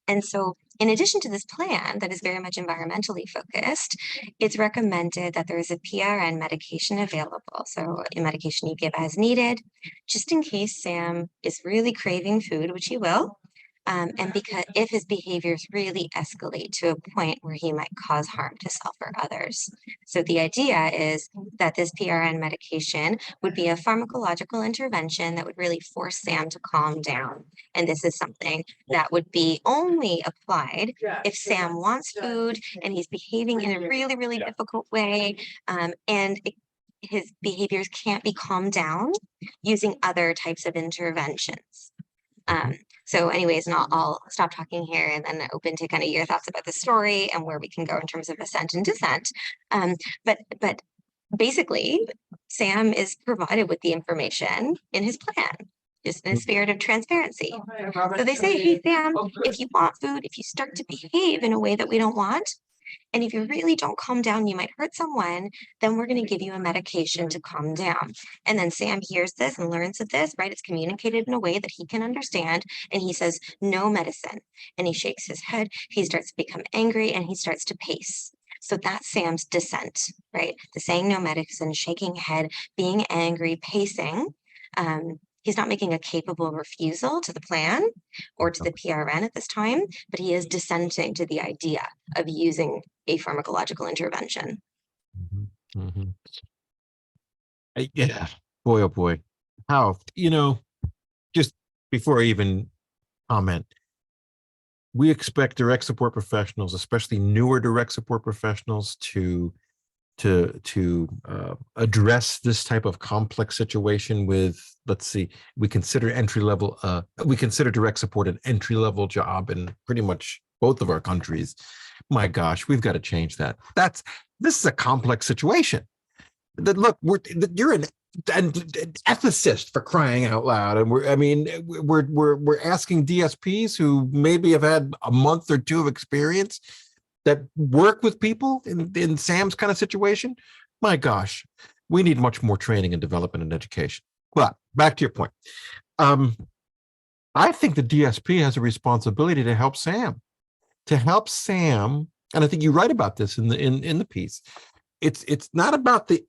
And so in addition to this plan that is very much environmentally focused, it's recommended that there is a PRN medication available. So a medication you give as needed, just in case Sam is really craving food, which he will. And because if his behaviors really escalate to a point where he might cause harm to self or others. So the idea is that this PRN medication would be a pharmacological intervention that would really force Sam to calm down. And this is something that would be only applied if Sam wants food and he's behaving in a really, really difficult way, his behaviors can't be calmed down using other types of interventions. So anyways, and I'll stop talking here and then open to kind of your thoughts about the story and where we can go in terms of assent and dissent. But basically, Sam is provided with the information in his plan. just in a spirit of transparency. So they say, hey, Sam, if you want food, if you start to behave in a way that we don't want, and if you really don't calm down, you might hurt someone, then we're going to give you a medication to calm down. And then Sam hears this and learns of this, right? It's communicated in a way that he can understand. And he says, no medicine. And he shakes his head. He starts to become angry and he starts to pace. So that's Sam's dissent, right? The saying no medicine, shaking head, being angry, pacing. He's not making a capable refusal to the plan or to the PRN at this time, but he is dissenting to the idea of using a pharmacological intervention. Yeah, boy, oh boy. How, just before I even comment, we expect direct support professionals, especially newer direct support professionals, to address this type of complex situation with, let's see, we consider direct support an entry-level job in pretty much both of our countries. My gosh, we've got to change that. This is a complex situation. Look, you're an ethicist, for crying out loud, and we're asking DSPs who maybe have had a month or two of experience that work with people in Sam's kind of situation. My gosh, we need much more training and development and education. But back to your point. I think the DSP has a responsibility to help Sam. And I think you write about this in the piece. It's not about the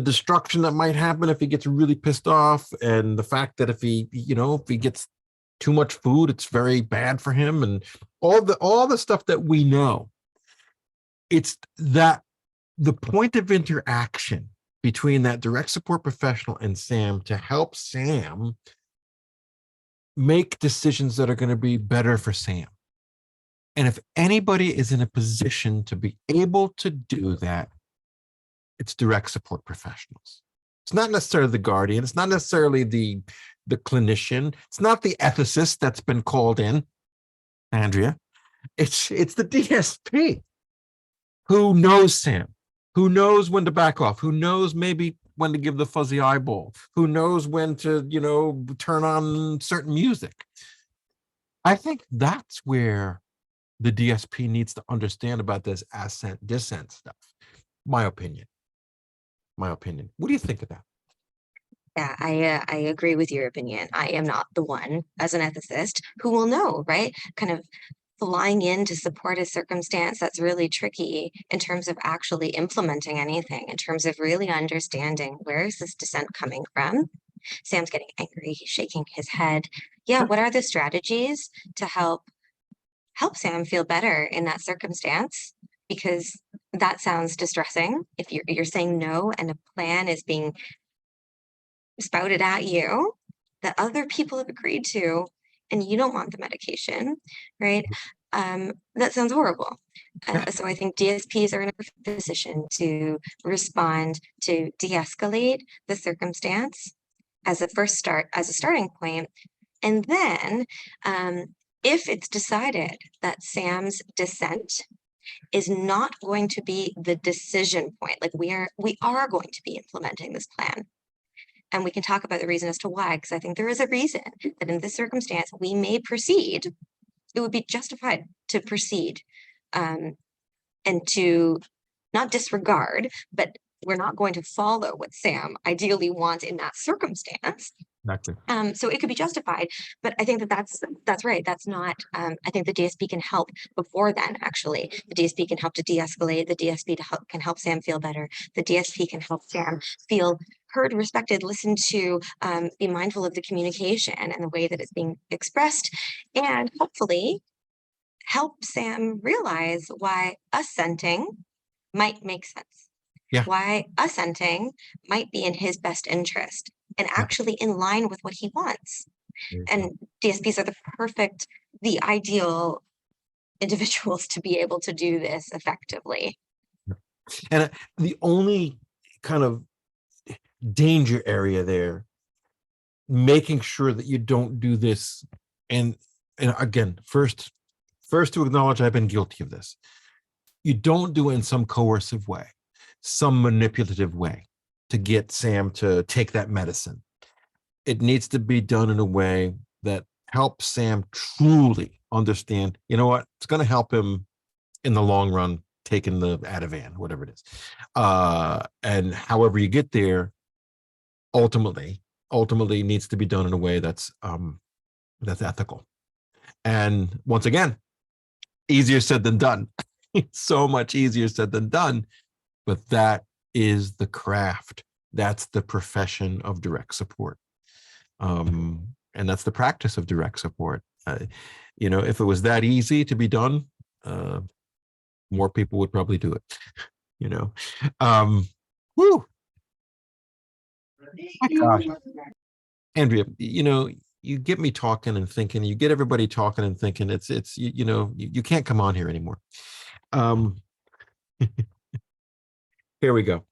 destruction that might happen if he gets really pissed off, and the fact that if he gets too much food, it's very bad for him, and all the stuff that we know. It's that the point of interaction between that direct support professional and Sam to help Sam make decisions that are going to be better for Sam. And if anybody is in a position to be able to do that, it's direct support professionals. It's not necessarily the guardian. It's not necessarily the clinician. It's not the ethicist that's been called in, Andria. It's the DSP who knows Sam, who knows when to back off, who knows maybe when to give the fuzzy eyeball, who knows when to, turn on certain music. I think that's where the DSP needs to understand about this assent dissent stuff. My opinion. What do you think of that? Yeah, I agree with your opinion. I am not the one as an ethicist who will know, right? Kind of flying in to support a circumstance that's really tricky in terms of actually implementing anything, in terms of really understanding where is this dissent coming from. Sam's getting angry, he's shaking his head. Yeah, what are the strategies to help Sam feel better in that circumstance? Because that sounds distressing. If you're saying no and a plan is being spouted at you that other people have agreed to, and you don't want the medication, right? That sounds horrible. So I think DSPs are in a position to respond, to de-escalate the circumstance as a starting point. And then if it's decided that Sam's dissent is not going to be the decision point, like we are going to be implementing this plan. And we can talk about the reason as to why, because I think there is a reason that in this circumstance, we may proceed. It would be justified to proceed and to not disregard, but we're not going to follow what Sam ideally wants in that circumstance. Exactly. So it could be justified, but I think that's right. That's not, I think the DSP can help before then, actually. The DSP can help to de-escalate. The DSP can help Sam feel better. The DSP can help Sam feel heard, respected, listened to, be mindful of the communication and the way that it's being expressed, and hopefully help Sam realize why assenting might make sense. Yeah. Why assenting might be in his best interest and actually in line with what he wants. And DSPs are the ideal individuals to be able to do this effectively. And the only kind of danger area there, making sure that you don't do this, and again, first to acknowledge I've been guilty of this. You don't do it in some coercive way, some manipulative way to get Sam to take that medicine. it needs to be done in a way that helps Sam truly understand, you know what, it's going to help him in the long run, taking the Ativan, whatever it is. And however you get there, ultimately needs to be done in a way that's ethical. And once again, easier said than done. It's so much easier said than done, but that is the craft. That's the profession of direct support. And that's the practice of direct support. You know, if it was that easy to be done, more people would probably do it, you know. Whew. My gosh. Andrea, you know, you get me talking and thinking, you get everybody talking and thinking, it's you know, you can't come on here anymore. Here we go.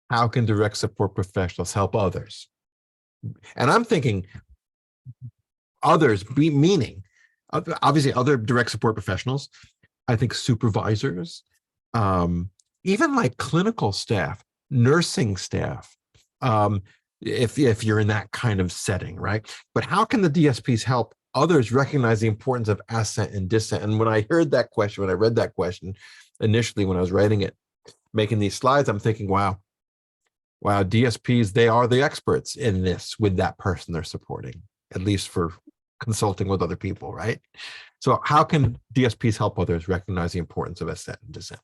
How can direct support professionals help others? And I'm thinking others, meaning obviously other direct support professionals, I think supervisors, even like clinical staff, nursing staff, if you're in that kind of setting, right? But how can the DSPs help others recognize the importance of assent and dissent? And when I heard that question, when I read that question initially, when I was writing it, making these slides, I'm thinking, wow, DSPs, they are the experts in this with that person they're supporting, at least for consulting with other people, right? So how can DSPs help others recognize the importance of assent and dissent?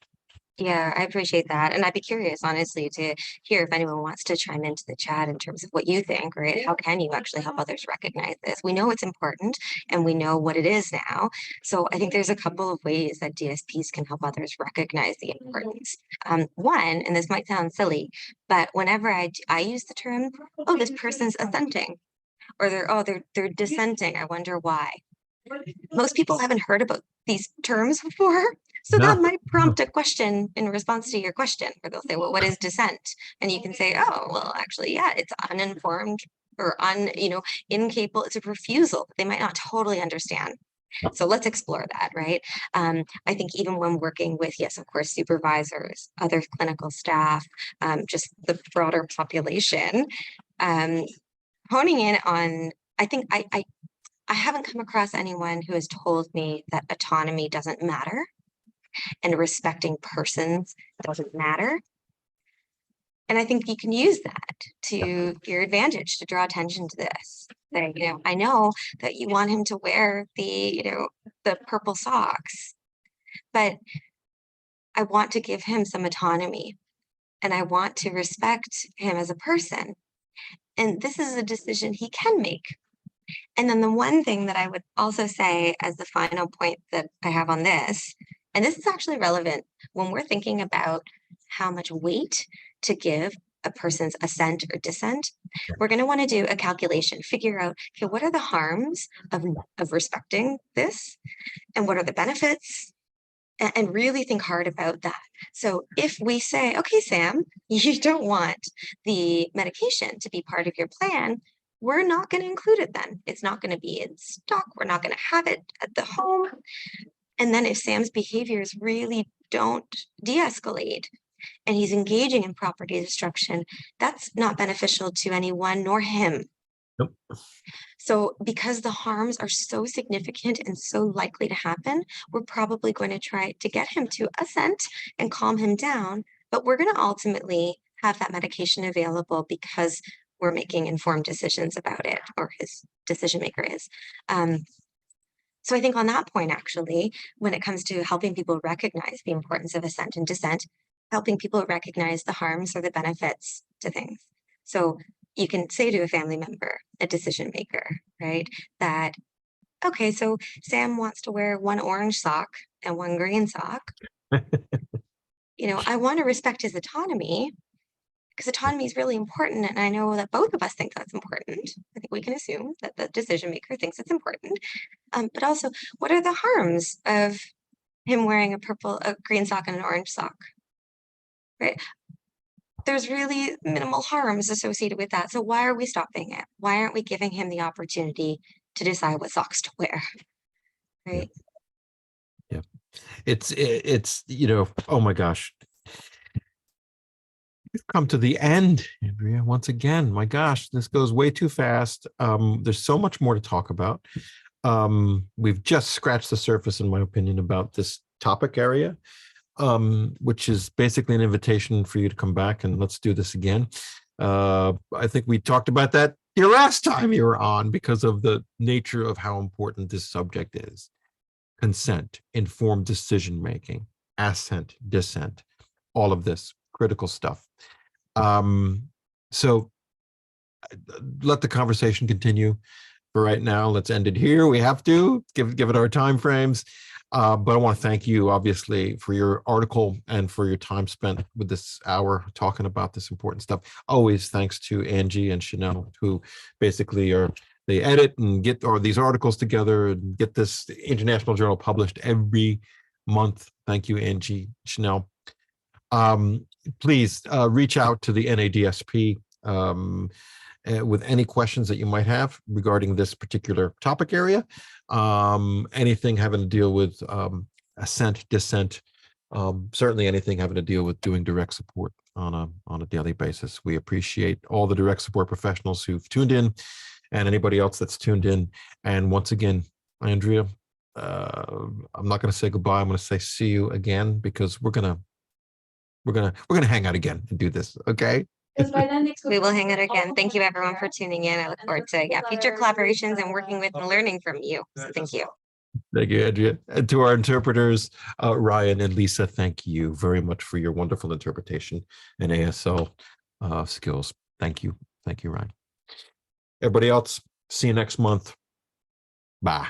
Yeah, I appreciate that. And I'd be curious, honestly, to hear if anyone wants to chime into the chat in terms of what you think, right? How can you actually help others recognize this? We know it's important and we know what it is now. So I think there's a couple of ways that DSPs can help others recognize the importance. One, and this might sound silly, but whenever I use the term, oh, this person's assenting, or they're dissenting, I wonder why. Most people haven't heard about these terms before. So that No. might prompt a question in response to your question, where they'll say, well, what is dissent? And you can say, oh, well, actually, yeah, it's uninformed or incapable. It's a refusal. They might not totally understand. So let's explore that, right? I think even when working with, yes, of course, supervisors, other clinical staff, just the broader population, honing in on, I think I haven't come across anyone who has told me that autonomy doesn't matter and respecting persons doesn't matter. And I think you can use that to your advantage to draw attention to this. Say, I know that you want him to wear the purple socks, but I want to give him some autonomy and I want to respect him as a person. And this is a decision he can make. And then the one thing that I would also say as the final point that I have on this, and this is actually relevant when we're thinking about how much weight to give a person's assent or dissent, we're going to want to do a calculation, figure out, okay, what are the harms of respecting this? And what are the benefits? And really think hard about that. So if we say, okay, Sam, you don't want the medication to be part of your plan, we're not going to include it then. It's not going to be in stock. We're not going to have it at the home. And then if Sam's behaviors really don't de-escalate and he's engaging in property destruction, that's not beneficial to anyone nor him. Nope. So because the harms are so significant and so likely to happen, we're probably going to try to get him to assent and calm him down, but we're going to ultimately have that medication available because we're making informed decisions about it, or his decision maker is. So I think on that point, actually, when it comes to helping people recognize the importance of assent and dissent, helping people recognize the harms or the benefits to things. So you can say to a family member, a decision maker, right, that, okay, so Sam wants to wear one orange sock and one green sock. I want to respect his autonomy because autonomy is really important. And I know that both of us think that's important. I think we can assume that the decision maker thinks it's important. But also, what are the harms of him wearing a green sock and an orange sock, right? There's really minimal harms associated with that. So why are we stopping it? Why aren't we giving him the opportunity to decide what socks to wear? Right. Yeah. It's oh my gosh. We've come to the end, Andrea, once again. My gosh, this goes way too fast. There's so much more to talk about. We've just scratched the surface, in my opinion, about this topic area, which is basically an invitation for you to come back and let's do this again. I think we talked about that your last time you were on because of the nature of how important this subject is. Consent, informed decision-making, assent, dissent, all of this critical stuff. So let the conversation continue. For right now, let's end it here. We have to give it our time frames. But I want to thank you, obviously, for your article and for your time spent with this hour talking about this important stuff. Always thanks to Angie and Chanel, who basically they edit and get these articles together and get this international journal published every month. Thank you, Angie, Chanel. Please reach out to the NADSP with any questions that you might have regarding this particular topic area. Anything having to deal with assent, dissent, certainly anything having to deal with doing direct support on a daily basis. We appreciate all the direct support professionals who've tuned in and anybody else that's tuned in. And once again, Andrea, I'm not going to say goodbye. I'm going to say see you again, because we're gonna hang out again and do this. Okay. We will hang out again. Thank you everyone for tuning in. I look forward to future collaborations and working with and learning from you. So thank you. Thank you, Andrea. And to our interpreters, Ryan and Lisa, thank you very much for your wonderful interpretation and ASL skills. Thank you. Thank you, Ryan. Everybody else, see you next month. Bye.